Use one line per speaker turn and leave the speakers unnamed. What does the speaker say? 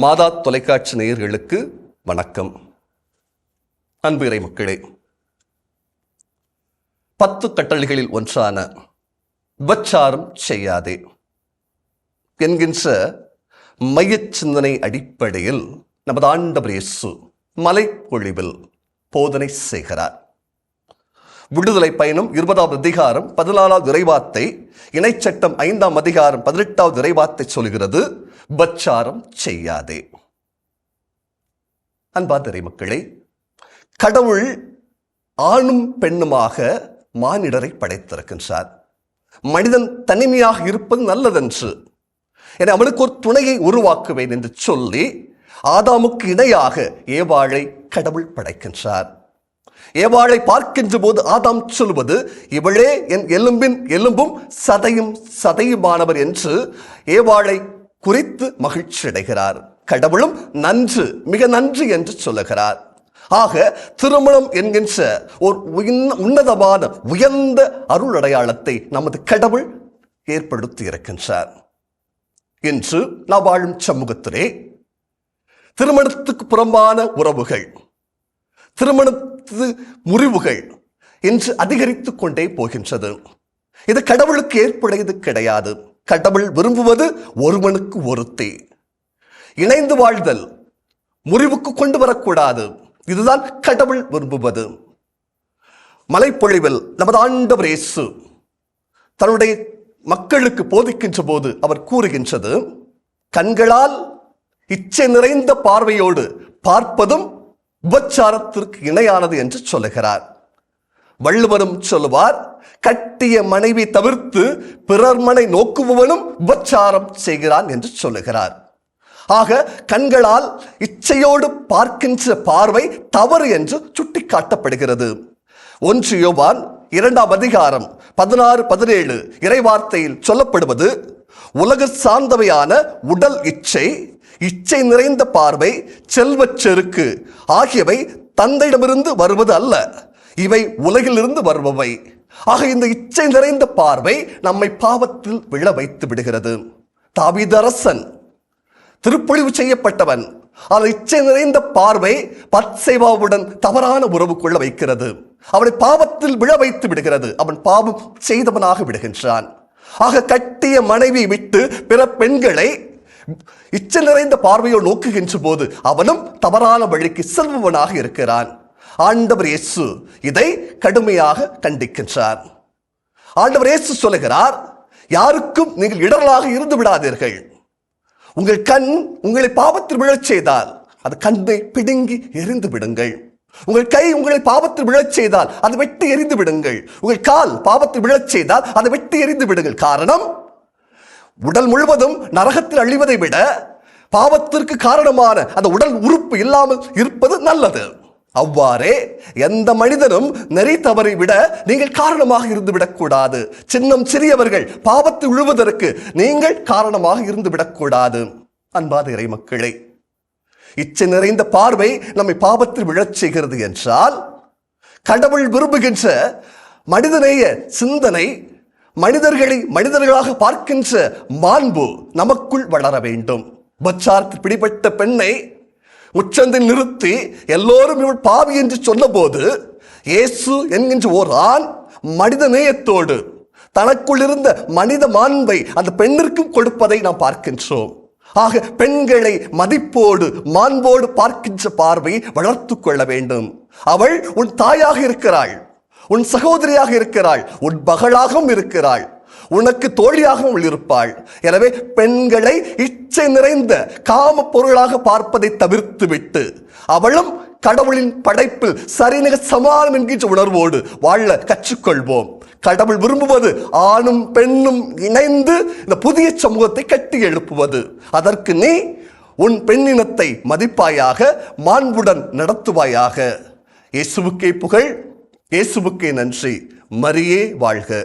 மாதா தொலைக்காட்சி நேயர்களுக்கு வணக்கம். அன்பு இறை மக்களே, 10 கட்டளைகளில் ஒன்றான விபச்சாரம் செய்யாதே என்கின்ற மையச் சிந்தனை அடிப்படையில் நமது ஆண்டவர் இயேசு மலைப்பொழிவில் போதனை செய்கிறார். விடுதலை பயணம் 20ஆம் அதிகாரம் 14ஆவது இறைவார்த்தை, இணைச்சட்டம் 5ஆம் அதிகாரம் 18ஆவது இறைவார்த்தை சொல்கிறது, விபச்சாரம் செய்யாதே. அன்பார்ந்த இறை மக்களே, கடவுள் ஆணும் பெண்ணுமாக மானிடரை படைத்திருக்கின்றார். மனிதன் தனிமையாக இருப்பது நல்லதென்று, என அவனுக்கு ஒரு துணையை உருவாக்குவேன் என்று சொல்லி ஆதாமுக்கு இணையாக ஏவாளை கடவுள் படைக்கின்றார். ஏவாளை பார்க்கின்ற போது ஆதாம் சொல்வது, இவளே என் எலும்பின் எலும்பும் சதையும் சதையுமானவர் என்று ஏவாளை குறித்து மகிழ்ச்சி அடைகிறார். கடவுளும் நன்று, மிக நன்று என்று சொல்லுகிறார். ஆக திருமணம் என்கின்ற ஒரு உன்னதமான உயர்ந்த அருள் அடையாளத்தை நமது கடவுள் ஏற்படுத்தி இருக்கின்றார். இன்று நாம் வாழும் சமூகத்திலே திருமணத்துக்கு புறம்பான உறவுகள், திருமணத்து முறிவுகள் இன்று அதிகரித்துக் கொண்டே போகின்றது. இது கடவுளுக்கு ஏற்புடையது கிடையாது. கடவுள் விரும்புவது ஒருவனுக்கு ஒருத்தி இணைந்து வாழ்தல், முறிவுக்கு கொண்டு வரக்கூடாது. இதுதான் கடவுள் விரும்புவது. மலைப்பொழிவில் நமது ஆண்டவர் இயேசு தன்னுடைய மக்களுக்கு போதிக்கின்ற போது அவர் கூறுகின்றது, கண்களால் இச்சை நிறைந்த பார்வையோடு பார்ப்பதும் விபச்சாரத்திற்கு இணையானது என்று சொல்லுகிறார். வள்ளுவரும் சொல்லுவார், கட்டிய மனைவி தவிர்த்து பிறர் மனை நோக்குபவனும் விபச்சாரம் செய்கிறான் என்று சொல்லுகிறார். ஆக கண்களால் இச்சையோடு பார்க்கின்ற பார்வை தவறு என்று சுட்டிக்காட்டப்படுகிறது. 1 யோவான் 2ஆம் அதிகாரம் 16-17 இறைவார்த்தையில் சொல்லப்படுவது, உலக சார்ந்தவையான உடல் இச்சை, இச்சை நிறைந்த பார்வை, செல்வச் செருக்கு ஆகியவை தந்தையிடமிருந்து வருவது அல்ல, இவை உலகிலிருந்து வருபவை. ஆக இந்த இச்சை நிறைந்த பார்வை நம்மை பாவத்தில் விழ வைத்து விடுகிறது. தாவீது அரசன் திருப்பொழிவு செய்யப்பட்டவன். அந்த இச்சை நிறைந்த பார்வை பத்சேபாவுடன் தவறான உறவு கொள்ள வைக்கிறது. அவனை பாவத்தில் விழ வைத்து விடுகிறது. அவன் பாவம் செய்தவனாக விடுகின்றான். ஆக கட்டிய மனைவி விட்டு பிற பெண்களை இச்சை நிறைந்த பார்வையோடு நோக்குகின்ற போது அவனும் தவறான வழிக்கு செல்பவனாக இருக்கிறான். ஆண்டவர் இயேசு இதை கடுமையாக கண்டிக்கின்றார். ஆண்டவர் இயேசு சொல்லுகிறார், யாருக்கும் நீங்கள் இடரலாக இருந்து விடாதீர்கள். உங்கள் கண் உங்களை பாவத்தில் விழச் செய்தால் அது கண்ணை பிடுங்கி எரிந்து விடுங்கள். உங்கள் கை உங்களை பாவத்தில் விழச் செய்தால் அதை வெட்டி எரிந்து விடுங்கள். உங்கள் கால் பாவத்தில் விழச் செய்தால் அதை வெட்டி எரிந்து விடுங்கள். காரணம், உடல் முழுவதும் நரகத்தில் அழிவதை விட பாவத்திற்கு காரணமான அந்த உடல் உறுப்பு இல்லாமல் இருப்பது நல்லது. அவ்வாறே எந்த மனிதனும் நெறி தவறி விட நீங்கள் காரணமாக இருந்து விடக்கூடாது. சின்னம் சிறியவர்கள் பாவத்தில் விழுவதற்கு நீங்கள் காரணமாக இருந்து விடக்கூடாது. அன்பாத இறை மக்களே, இச்சை நிறைந்த பார்வை நம்மை பாவத்தில் விழச் செய்கிறது என்றால், கடவுள் விரும்புகின்ற மனிதநேய சிந்தனை, மனிதர்களை மனிதர்களாக பார்க்கின்ற மாண்பு நமக்குள் வளர வேண்டும். விபச்சாரத்தில் பிடிபட்ட பெண்ணை உச்சந்தில் நிறுத்தி எல்லோரும் இவள் பாவி என்று சொன்ன போது, இயேசு என்கின்ற ஓர் ஆண் மனித நேயத்தோடு தனக்குள் இருந்த மனித மாண்பை அந்த பெண்ணிற்கும் கொடுப்பதை நாம் பார்க்கின்றோம். ஆக பெண்களை மதிப்போடு மாண்போடு பார்க்கின்ற பார்வை வளர்த்து கொள்ள வேண்டும். அவள் உன் தாயாக இருக்கிறாள், உன் சகோதரியாக இருக்கிறாள், உன் மகளாகவும் இருக்கிறாள், உனக்கு தோழியாகவும் இருப்பாள். எனவே பெண்களை இச்சை நிறைந்த காம பொருளாக பார்ப்பதை தவிர்த்து விட்டு அவளும் கடவுளின் படைப்பில் சரிநிக சமானம் என்கின்ற உணர்வோடு வாழ கற்றுக்கொள்வோம். கடவுள் விரும்புவது ஆணும் பெண்ணும் இணைந்து இந்த புதிய சமூகத்தை கட்டி எழுப்புவது. அதற்கு நீ உன் பெண்ணினத்தை மதிப்பாயாக, மாண்புடன் நடத்துவாயாக. இயேசுவுக்கே புகழ், இயேசுவுக்கே நன்றி. மரியே வாழ்க.